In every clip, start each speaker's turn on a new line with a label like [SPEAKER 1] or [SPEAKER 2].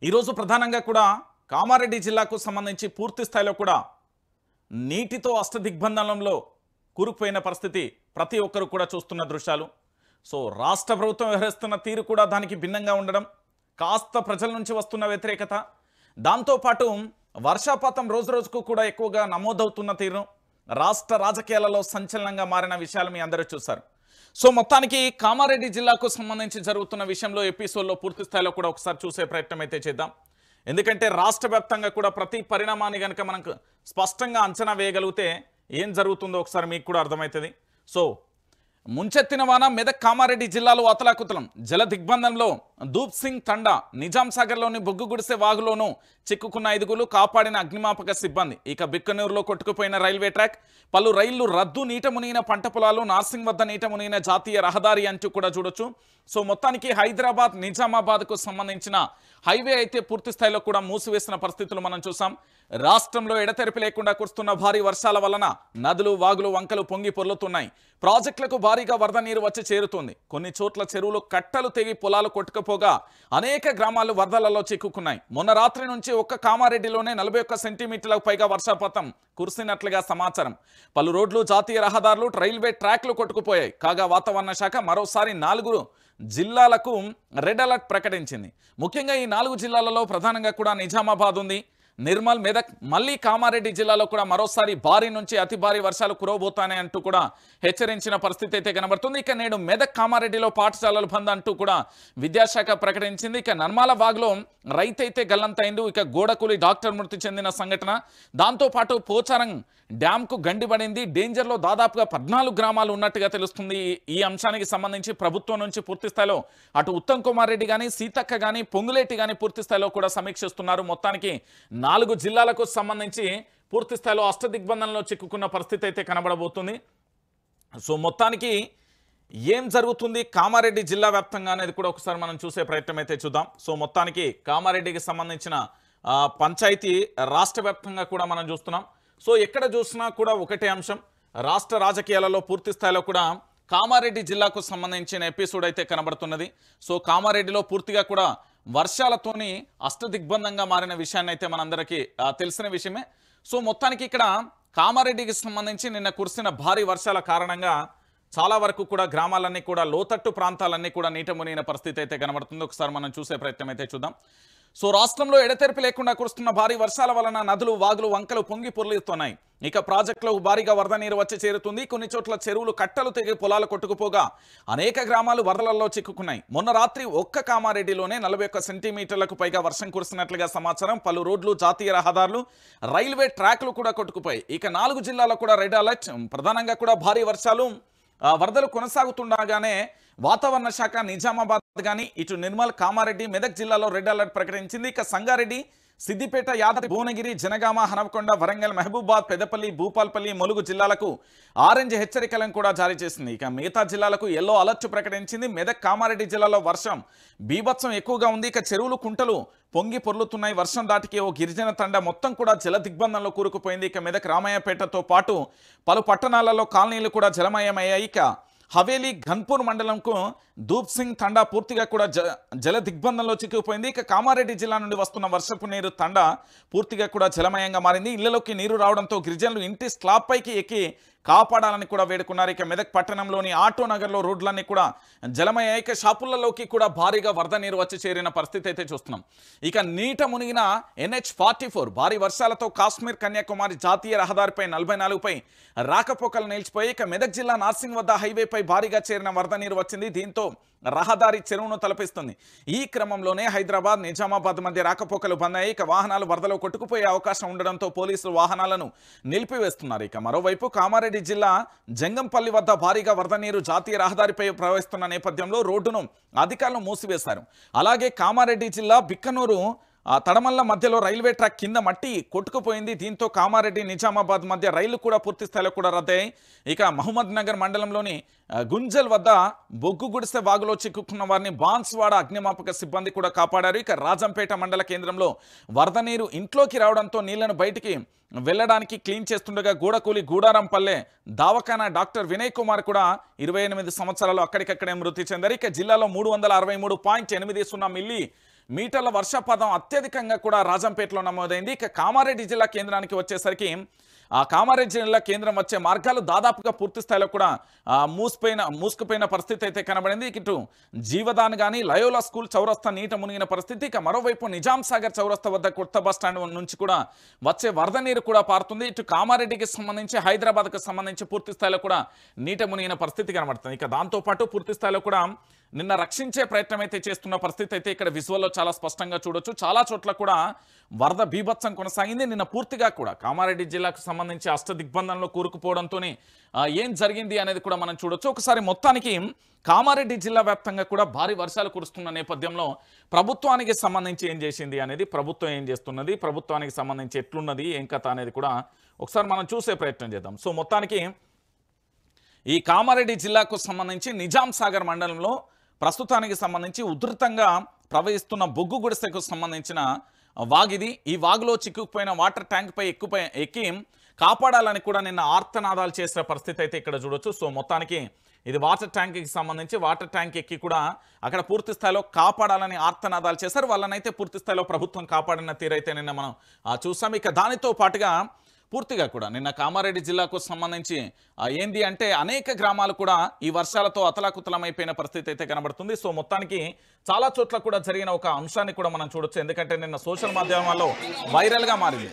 [SPEAKER 1] ఈరోజు ప్రధానంగా కూడా కామారెడ్డి జిల్లాకు సంబంధించి పూర్తి స్థాయిలో కూడా నీటితో అష్టదిగ్బంధనంలో కూరుకుపోయిన పరిస్థితి ప్రతి ఒక్కరు కూడా చూస్తున్న దృశ్యాలు. సో రాష్ట్ర ప్రభుత్వం వ్యవహరిస్తున్న తీరు కూడా దానికి భిన్నంగా ఉండడం, కాస్త ప్రజల నుంచి వస్తున్న వ్యతిరేకత, దాంతోపాటు వర్షాపాతం రోజు రోజుకు కూడా ఎక్కువగా నమోదవుతున్న తీరు రాష్ట్ర రాజకీయాలలో సంచలనంగా మారిన విషయాలు మీ అందరూ చూశారు. సో మొత్తానికి కామారెడ్డి జిల్లాకు సంబంధించి జరుగుతున్న విషయంలో ఎపిసోడ్లో పూర్తి స్థాయిలో కూడా ఒకసారి చూసే ప్రయత్నం అయితే చేద్దాం. ఎందుకంటే రాష్ట్ర వ్యాప్తంగా కూడా ప్రతి పరిణామాన్ని కనుక మనకు స్పష్టంగా అంచనా వేయగలిగితే ఏం జరుగుతుందో ఒకసారి మీకు కూడా అర్థమవుతుంది. సో ముంచెత్తిన వాన మెదక్ కామారెడ్డి జిల్లాలో అతలాకుతలం, జల దిగ్బంధంలో దూప్ సింగ్ తండా, నిజాం సాగర్లోని బొగ్గు గుడిసె వాగులోనూ చిక్కుకున్న 5 కాపాడిన అగ్నిమాపక సిబ్బంది. ఇక బిక్కనూరులో కొట్టుకుపోయిన రైల్వే ట్రాక్, పలు రైళ్లు రద్దు, నీట మునిగిన పంట పొలాలు, నార్సింగ్ వద్ద నీట మునిగిన జాతీయ రహదారి అంటూ కూడా చూడొచ్చు. సో మొత్తానికి హైదరాబాద్ నిజామాబాద్కు సంబంధించిన హైవే అయితే పూర్తి స్థాయిలో కూడా మూసివేసిన పరిస్థితులు మనం చూసాం. రాష్ట్రంలో ఎడతెరిపి లేకుండా కురుస్తున్న భారీ వర్షాల వలన నదులు, వాగులు, వంకలు పొంగి పొర్లుతున్నాయి. ప్రాజెక్టులకు భారీగా వరద నీరు వచ్చి చేరుతుంది. కొన్ని చోట్ల చెరువులు కట్టలు తెగి పొలాలు కొట్టుకుపోగా అనేక గ్రామాలు వరదలలో చిక్కుకున్నాయి. మొన్న రాత్రి నుంచి ఒక్క కామారెడ్డిలోనే 41 సెంటీమీటర్లకు పైగా వర్షపాతం కురిసినట్లుగా సమాచారం. పలు రోడ్లు, జాతీయ రహదారులు, రైల్వే ట్రాక్లు కొట్టుకుపోయాయి. కాగా వాతావరణ శాఖ మరోసారి 4 జిల్లాలకు రెడ్ అలర్ట్ ప్రకటించింది. ముఖ్యంగా ఈ 4 జిల్లాలలో ప్రధానంగా కూడా నిజామాబాద్ ఉంది, నిర్మల్, మెదక్, మళ్ళీ కామారెడ్డి జిల్లాలో కూడా మరోసారి భారీ నుంచి అతి భారీ వర్షాలు కురవబోతాయని అంటూ కూడా హెచ్చరించిన పరిస్థితి అయితే కనబడుతుంది. ఇక నేడు మెదక్, కామారెడ్డిలో పాఠశాలలు బంద్ అంటూ కూడా విద్యాశాఖ ప్రకటించింది. ఇక నర్మాల వాగ్లో రైతైతే గల్లంతైండు. ఇక గోడకూలి డాక్టర్ మృతి చెందిన సంఘటన, దాంతోపాటు పోచారం డ్యాంకు గండిపడింది. డేంజర్లో దాదాపుగా 14 గ్రామాలు ఉన్నట్టుగా తెలుస్తుంది. ఈ అంశానికి సంబంధించి ప్రభుత్వం నుంచి పూర్తి స్థాయిలో అటు ఉత్తమ్ కుమార్ రెడ్డి కానీ, సీతక్క కానీ, పొంగులేటి కానీ పూర్తి స్థాయిలో కూడా సమీక్షిస్తున్నారు. మొత్తానికి 4 జిల్లాలకు సంబంధించి పూర్తి స్థాయిలో అష్టదిగ్బంధంలో చిక్కుకున్న పరిస్థితి అయితే కనబడబోతుంది. సో మొత్తానికి ఏం జరుగుతుంది కామారెడ్డి జిల్లా వ్యాప్తంగా అనేది కూడా ఒకసారి మనం చూసే ప్రయత్నం అయితే చూద్దాం. సో మొత్తానికి కామారెడ్డికి సంబంధించిన పంచాయతీ రాష్ట్ర వ్యాప్తంగా కూడా మనం చూస్తున్నాం. సో ఎక్కడ చూసినా కూడా ఒకటే అంశం, రాష్ట్ర రాజకీయాలలో పూర్తి స్థాయిలో కూడా కామారెడ్డి జిల్లాకు సంబంధించిన ఎపిసోడ్ అయితే కనబడుతున్నది. సో కామారెడ్డిలో పూర్తిగా కూడా వర్షాలతోని అష్టదిగ్బంధంగా మారిన విషయాన్ని అయితే మనందరికీ తెలిసిన విషయమే. సో మొత్తానికి ఇక్కడ కామారెడ్డికి సంబంధించి నిన్న కురిసిన భారీ వర్షాల కారణంగా చాలా వరకు కూడా గ్రామాలన్నీ కూడా, లోతట్టు ప్రాంతాలన్నీ కూడా నీట మునిగిన పరిస్థితి అయితే కనబడుతుంది. ఒకసారి మనం చూసే ప్రయత్నం అయితే చూద్దాం. సో రాష్ట్రంలో ఎడతెరిపి లేకుండా కురుస్తున్న భారీ వర్షాల వలన నదులు, వాగులు, వంకలు పొంగి పొర్లుతున్నాయి. ఇక ప్రాజెక్టులకు భారీగా వరద నీరు వచ్చి చేరుతుంది. కొన్ని చోట్ల చెరువులు కట్టలు తెగి పొలాలు కొట్టుకుపోగా అనేక గ్రామాలు వరదలలో చిక్కుకున్నాయి. మొన్న రాత్రి ఒక్క కామారెడ్డిలోనే 41 సెంటీమీటర్లకు పైగా వర్షం కురిసినట్లుగా సమాచారం. పలు రోడ్లు, జాతీయ రహదారులు, రైల్వే ట్రాక్లు కూడా కొట్టుకుపోయాయి. ఇక 4 జిల్లాల్లో కూడా రెడ్ అలర్ట్. ప్రధానంగా కూడా భారీ వర్షాలు, వరదలు కొనసాగుతుండగానే వాతావరణ శాఖ నిజామాబాద్ కానీ, ఇటు నిర్మల్, కామారెడ్డి, మెదక్ జిల్లాలో రెడ్ అలర్ట్ ప్రకటించింది. ఇక సంగారెడ్డి, సిద్దిపేట, యాదాద్రి, భువనగిరి, జనగామ, హనమకొండ, వరంగల్, మహబూబాద్, పెద్దపల్లి, భూపాల్పల్లి, ములుగు జిల్లాలకు ఆరెంజ్ హెచ్చరికలను కూడా జారీ చేసింది. ఇక మిగతా జిల్లాలకు ఎల్లో అలర్ట్ ప్రకటించింది. మెదక్, కామారెడ్డి జిల్లాలో వర్షం బీభత్సం ఎక్కువగా ఉంది. ఇక చెరువులు, కుంటలు పొంగి పొర్లుతున్నాయి. వర్షం దాటికి ఓ గిరిజన తండ మొత్తం కూడా జల దిగ్బంధంలో కూరుకుపోయింది. ఇక మెదక్, రామయ్యపేటతో పాటు పలు పట్టణాలలో కాలనీలు కూడా జలమయమయ్యాయి. ఇక హవేలీ, ఘన్పూర్ మండలంకు దూప్ సింగ్ తండా పూర్తిగా కూడా జల దిగ్బంధంలో చిక్కుకుపోయింది. ఇక కామారెడ్డి జిల్లా నుండి వస్తున్న వర్షపు నీరు తండా పూర్తిగా కూడా జలమయంగా మారింది. ఇళ్లలోకి నీరు రావడంతో గిరిజనులు ఇంటి స్లాబ్ పైకి ఎక్కి కాపాడాలని కూడా వేడుకున్నారు. ఇక మెదక్ పట్టణంలోని ఆటో నగర్లో రోడ్లన్నీ కూడా జలమయ్యాయి. ఇక షాపులలో కూడా భారీగా వరద నీరు వచ్చి చేరిన పరిస్థితి అయితే చూస్తున్నాం. ఇక నీట మునిగిన NH-44 భారీ వర్షాలతో కాశ్మీర్, కన్యాకుమారి జాతీయ రహదారిపై 44పై రాకపోకలు నిలిచిపోయి. ఇక మెదక్ జిల్లా నార్సింగ్ వద్ద హైవేపై భారీగా చేరిన వరద నీరు వచ్చింది. దీంతో రహదారి చెరువును తలపిస్తుంది. ఈ క్రమంలోనే హైదరాబాద్, నిజామాబాద్ మధ్య రాకపోకలు బంద్ అయ్యాయి. ఇక వాహనాలు వరదలో కొట్టుకుపోయే అవకాశం ఉండడంతో పోలీసులు వాహనాలను నిలిపివేస్తున్నారు. ఇక మరోవైపు కామారెడ్డి జిల్లా జంగంపల్లి వద్ద భారీగా వరద నీరు జాతీయ రహదారిపై ప్రవహిస్తున్న నేపథ్యంలో రోడ్డును అధికారులు మూసివేశారు. అలాగే కామారెడ్డి జిల్లా బిక్కనూరు తడమల్ల మధ్యలో రైల్వే ట్రాక్ కింద మట్టి కొట్టుకుపోయింది. దీంతో కామారెడ్డి, నిజామాబాద్ మధ్య రైళ్లు కూడా పూర్తి స్థాయిలో కూడా రద్దయ్యాయి. ఇక మహమ్మద్ నగర్ మండలంలోని గుంజల్ వద్ద బొగ్గు గుడిసె వాగులో చిక్కుకున్న వారిని బాన్స్వాడ అగ్నిమాపక సిబ్బంది కూడా కాపాడారు. ఇక రాజంపేట మండల కేంద్రంలో వరద నీరు ఇంట్లోకి రావడంతో నీళ్లను బయటికి వెళ్లడానికి క్లీన్ చేస్తుండగా గూడకూలి గూడారంపల్లె దావఖానా డాక్టర్ వినయ్ కుమార్ కూడా 28 సంవత్సరాలు అక్కడికక్కడే మృతి చెందారు. ఇక జిల్లాలో 363.80 మిల్లీ మీటర్ల వర్షపాతం అత్యధికంగా కూడా రాజంపేటలో నమోదైంది. ఇక కామారెడ్డి జిల్లా కేంద్రానికి వచ్చేసరికి ఆ కామారెడ్డి జిల్లా కేంద్రం వచ్చే మార్గాలు దాదాపుగా పూర్తి స్థాయిలో కూడా మూసుకుపోయిన పరిస్థితి అయితే కనబడింది. ఇటు జీవదాన్ కానీ లయోలా స్కూల్ చౌరస్తా నీట మునిగిన పరిస్థితి. ఇక మరోవైపు నిజాం సాగర్ చౌరస్తా వద్ద కొత్త బస్టాండ్ నుంచి కూడా వచ్చే వరద నీరు కూడా పారుతుంది. ఇటు కామారెడ్డికి సంబంధించి హైదరాబాద్కు సంబంధించి పూర్తి స్థాయిలో కూడా నీట మునిగిన పరిస్థితి కనబడుతుంది. ఇక దాంతోపాటు పూర్తి స్థాయిలో కూడా నిన్న రక్షించే ప్రయత్నం అయితే చేస్తున్న పరిస్థితి అయితే ఇక్కడ విజువల్లో చాలా స్పష్టంగా చూడొచ్చు. చాలా చోట్ల కూడా వరద బీభత్సం కొనసాగింది. నిన్న పూర్తిగా కూడా కామారెడ్డి జిల్లాకు సంబంధించి అష్టదిగ్బంధంలో కూరుకుపోవడంతో ఏం జరిగింది అనేది కూడా మనం చూడొచ్చు. ఒకసారి మొత్తానికి కామారెడ్డి జిల్లా వ్యాప్తంగా కూడా భారీ వర్షాలు కురుస్తున్న నేపథ్యంలో ప్రభుత్వానికి సంబంధించి ఏం చేసింది అనేది, ప్రభుత్వం ఏం చేస్తున్నది, ప్రభుత్వానికి సంబంధించి ఎట్లున్నది, ఏం కథ అనేది కూడా ఒకసారి మనం చూసే ప్రయత్నం చేద్దాం. సో మొత్తానికి ఈ కామారెడ్డి జిల్లాకు సంబంధించి నిజాం సాగర్ మండలంలో ప్రస్తుతానికి సంబంధించి ఉధృతంగా ప్రవహిస్తున్న బొగ్గు గుడిసెకు సంబంధించిన వాగిది. ఈ వాగులో చిక్కుకుపోయిన వాటర్ ట్యాంక్పై ఎక్కి కాపాడాలని కూడా నిన్న ఆర్తనాదాలు చేసిన పరిస్థితి అయితే ఇక్కడ చూడొచ్చు. సో మొత్తానికి ఇది వాటర్ ట్యాంక్కి సంబంధించి వాటర్ ట్యాంక్ ఎక్కి కూడా అక్కడ పూర్తి స్థాయిలో కాపాడాలని ఆర్తనాదాలు చేశారు. వాళ్ళనైతే పూర్తి స్థాయిలో ప్రభుత్వం కాపాడిన తీరైతే నిన్న మనం చూసాం. ఇక దానితో పాటుగా పూర్తిగా కూడా నిన్న కామారెడ్డి జిల్లాకు సంబంధించి ఏంది అంటే అనేక గ్రామాలు కూడా ఈ వర్షాలతో అతలాకుతలమైపోయిన పరిస్థితి అయితే కనబడుతుంది. సో మొత్తానికి చాలా చోట్ల కూడా జరిగిన ఒక అంశాన్ని కూడా మనం చూడొచ్చు. ఎందుకంటే నిన్న సోషల్ మాధ్యమాల్లో వైరల్గా మారింది.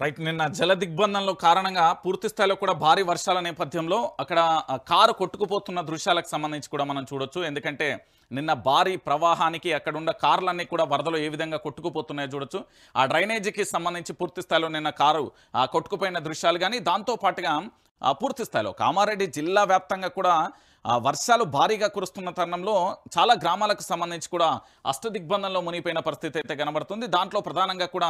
[SPEAKER 1] రైట్, నిన్న జల దిగ్బంధంలో కారణంగా పూర్తి స్థాయిలో కూడా భారీ వర్షాల నేపథ్యంలో అక్కడ కారు కొట్టుకుపోతున్న దృశ్యాలకు సంబంధించి కూడా మనం చూడొచ్చు. ఎందుకంటే నిన్న భారీ ప్రవాహానికి అక్కడున్న కార్లన్నీ కూడా వరదలో ఏ విధంగా కొట్టుకుపోతున్నాయో చూడొచ్చు. ఆ డ్రైనేజీకి సంబంధించి పూర్తి స్థాయిలో నిన్న కారు కొట్టుకుపోయిన దృశ్యాలు కానీ దాంతోపాటుగా పూర్తి స్థాయిలో కామారెడ్డి జిల్లా వ్యాప్తంగా కూడా వర్షాలు భారీగా కురుస్తున్న తరుణంలో చాలా గ్రామాలకు సంబంధించి కూడా అష్టదిగ్బంధంలో మునిగిపోయిన పరిస్థితి అయితే కనబడుతుంది. దాంట్లో ప్రధానంగా కూడా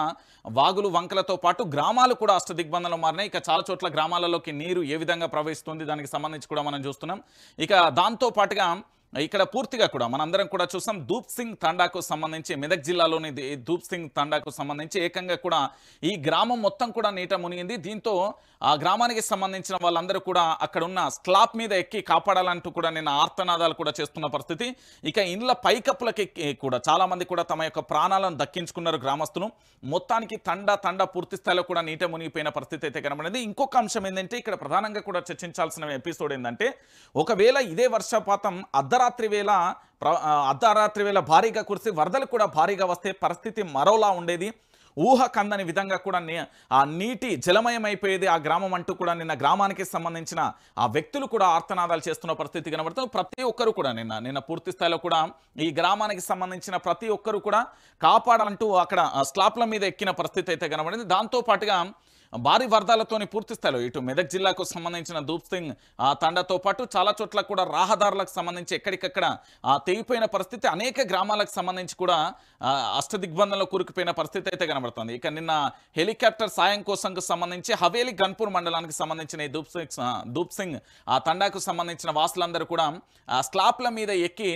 [SPEAKER 1] వాగులు వంకలతో పాటు గ్రామాలు కూడా అష్టదిగ్బంధంలో మారినాయి. ఇక చాలా చోట్ల గ్రామాలలోకి నీరు ఏ విధంగా ప్రవహిస్తుంది దానికి సంబంధించి కూడా మనం చూస్తున్నాం. ఇక దాంతో పాటుగా ఇక్కడ పూర్తిగా కూడా మనందరం కూడా చూసాం. ధూప్ సింగ్ తండాకు సంబంధించి మెదక్ జిల్లాలోని ధూప్ సింగ్ తండాకు సంబంధించి ఏకంగా కూడా ఈ గ్రామం మొత్తం కూడా నీట మునిగింది. దీంతో ఆ గ్రామానికి సంబంధించిన వాళ్ళందరూ కూడా అక్కడ ఉన్న స్లాబ్ మీద ఎక్కి కాపాడాలంటూ కూడా నిన్న ఆర్తనాదాలు కూడా చేస్తున్న పరిస్థితి. ఇక ఇండ్ల పైకప్పులకి కూడా చాలా మంది కూడా తమ యొక్క ప్రాణాలను దక్కించుకున్నారు గ్రామస్తులు. మొత్తానికి తండా పూర్తి స్థాయిలో కూడా నీట మునిగిపోయిన పరిస్థితి అయితే కనబడింది. ఇంకొక అంశం ఏంటంటే ఇక్కడ ప్రధానంగా కూడా చర్చించాల్సిన ఎపిసోడ్ ఏంటంటే ఒకవేళ ఇదే వర్షపాతం అర్ధరాత్రి వేళ భారీగా కురిసి వరదలు కూడా భారీగా వస్తే పరిస్థితి మరోలా ఉండేది. ఊహ కందని విధంగా కూడా ఆ నీటి జలమయమైపోయేది ఆ గ్రామం అంటూ కూడా నిన్న గ్రామానికి సంబంధించిన ఆ వ్యక్తులు కూడా ఆర్తనాదాలు చేస్తున్న పరిస్థితి కనబడుతుంది. ప్రతి ఒక్కరు కూడా నిన్న పూర్తి స్థాయిలో కూడా ఈ గ్రామానికి సంబంధించిన ప్రతి ఒక్కరు కూడా కాపాడాలంటూ అక్కడ స్లాప్ల మీద ఎక్కిన పరిస్థితి అయితే కనబడింది. దాంతోపాటుగా భారీ వరదలతోని పూర్తి స్థాయిలో ఇటు మెదక్ జిల్లాకు సంబంధించిన ధూప్ సింగ్ తండాతో పాటు చాలా చోట్ల కూడా రహదారులకు సంబంధించి ఎక్కడికక్కడ తెగిపోయిన పరిస్థితి, అనేక గ్రామాలకు సంబంధించి కూడా అష్టదిగ్బంధంలో కూరుకుపోయిన పరిస్థితి అయితే కనబడుతుంది. ఇక నిన్న హెలికాప్టర్ సాయం కోసంకు సంబంధించి హవేలీ గన్పూర్ మండలానికి సంబంధించిన ఈ ధూప్ సింగ్ తండాకు సంబంధించిన వాసులందరూ కూడా స్లాప్ల మీద ఎక్కి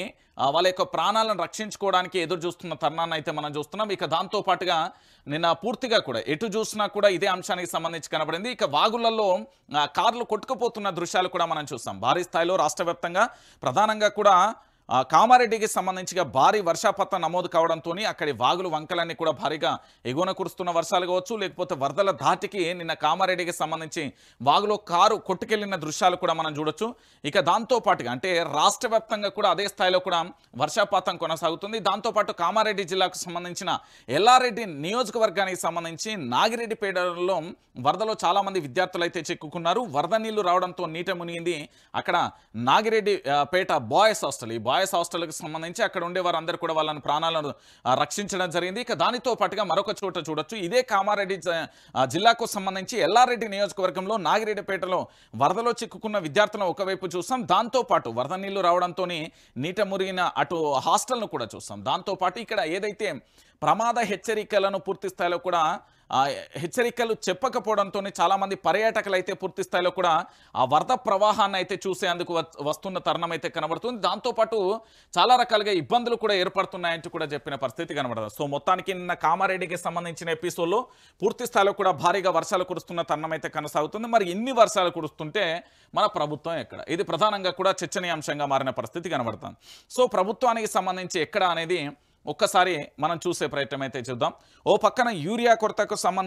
[SPEAKER 1] వాళ్ళ యొక్క ప్రాణాలను రక్షించుకోవడానికి ఎదురు చూస్తున్న తరుణాన్ని అయితే మనం చూస్తున్నాం. ఇక దాంతో పాటుగా నిన్న పూర్తిగా కూడా ఎటు చూసినా కూడా ఇదే అంశానికి సంబంధించి కనబడింది. ఇక వాగులలో కార్లు కొట్టుకుపోతున్న దృశ్యాలు కూడా మనం చూస్తాం. భారీ స్థాయిలో రాష్ట్ర వ్యాప్తంగా ప్రధానంగా కూడా కామారెడ్డికి సంబంధించిగా భారీ వర్షపాతం నమోదు కావడంతో అక్కడి వాగులు వంకలన్నీ కూడా భారీగా ఎగువన కురుస్తున్న వర్షాలు కావచ్చు, లేకపోతే వరదల ధాటికి నిన్న కామారెడ్డికి సంబంధించి వాగులో కారు కొట్టుకెళ్లిన దృశ్యాలు కూడా మనం చూడొచ్చు. ఇక దాంతో పాటుగా అంటే రాష్ట్ర వ్యాప్తంగా కూడా అదే స్థాయిలో కూడా వర్షపాతం కొనసాగుతుంది. దాంతోపాటు కామారెడ్డి జిల్లాకు సంబంధించిన ఎల్లారెడ్డి నియోజకవర్గానికి సంబంధించి నాగిరెడ్డిపేటలో వరదలో చాలా మంది విద్యార్థులు అయితే చిక్కుకున్నారు. వరద నీళ్లు రావడంతో నీట మునిగింది అక్కడ నాగిరెడ్డిపేట బాయ్స్ హాస్టల్. ఈ బాయ్స్ హాస్టల్కి సంబంధించి అక్కడ ఉండే వారందరూ కూడా వాళ్ళని ప్రాణాలను రక్షించడం జరిగింది. ఇక దానితో పాటుగా మరొక చోట చూడొచ్చు. ఇదే కామారెడ్డి జిల్లాకు సంబంధించి ఎల్లారెడ్డి నియోజకవర్గంలో నాగిరెడ్డిపేటలో వరదలో చిక్కుకున్న విద్యార్థులను ఒకవైపు చూస్తాం. దాంతోపాటు వరద నీళ్లు రావడంతో నీట మురిగిన అటు హాస్టల్ను కూడా చూస్తాం. దాంతోపాటు ఇక్కడ ఏదైతే ప్రమాద హెచ్చరికలను పూర్తి స్థాయిలో కూడా ఆ హెచ్చరికలు చెప్పకపోవడంతో చాలామంది పర్యాటకులు అయితే పూర్తి స్థాయిలో కూడా ఆ వరద ప్రవాహాన్ని అయితే చూసేందుకు వస్తున్న తరుణం అయితే కనబడుతుంది. దాంతోపాటు చాలా రకాలుగా ఇబ్బందులు కూడా ఏర్పడుతున్నాయంటూ కూడా చెప్పిన పరిస్థితి కనబడుతుంది. సో మొత్తానికి నిన్న కామారెడ్డికి సంబంధించిన ఎపిసోడ్లో పూర్తి స్థాయిలో కూడా భారీగా వర్షాలు కురుస్తున్న తరుణం అయితే కొనసాగుతుంది. మరి ఇన్ని వర్షాలు కురుస్తుంటే మన ప్రభుత్వం ఎక్కడ? ఇది ప్రధానంగా కూడా చర్చనీయాంశంగా మారిన పరిస్థితి కనబడుతుంది. సో ప్రభుత్వానికి సంబంధించి ఎక్కడ అనేది ఒక్కసారి మనం చూసే ప్రయత్నం అయితే చూద్దాం. ఓ పక్కన యూరియా కొరతకు సంబంధించి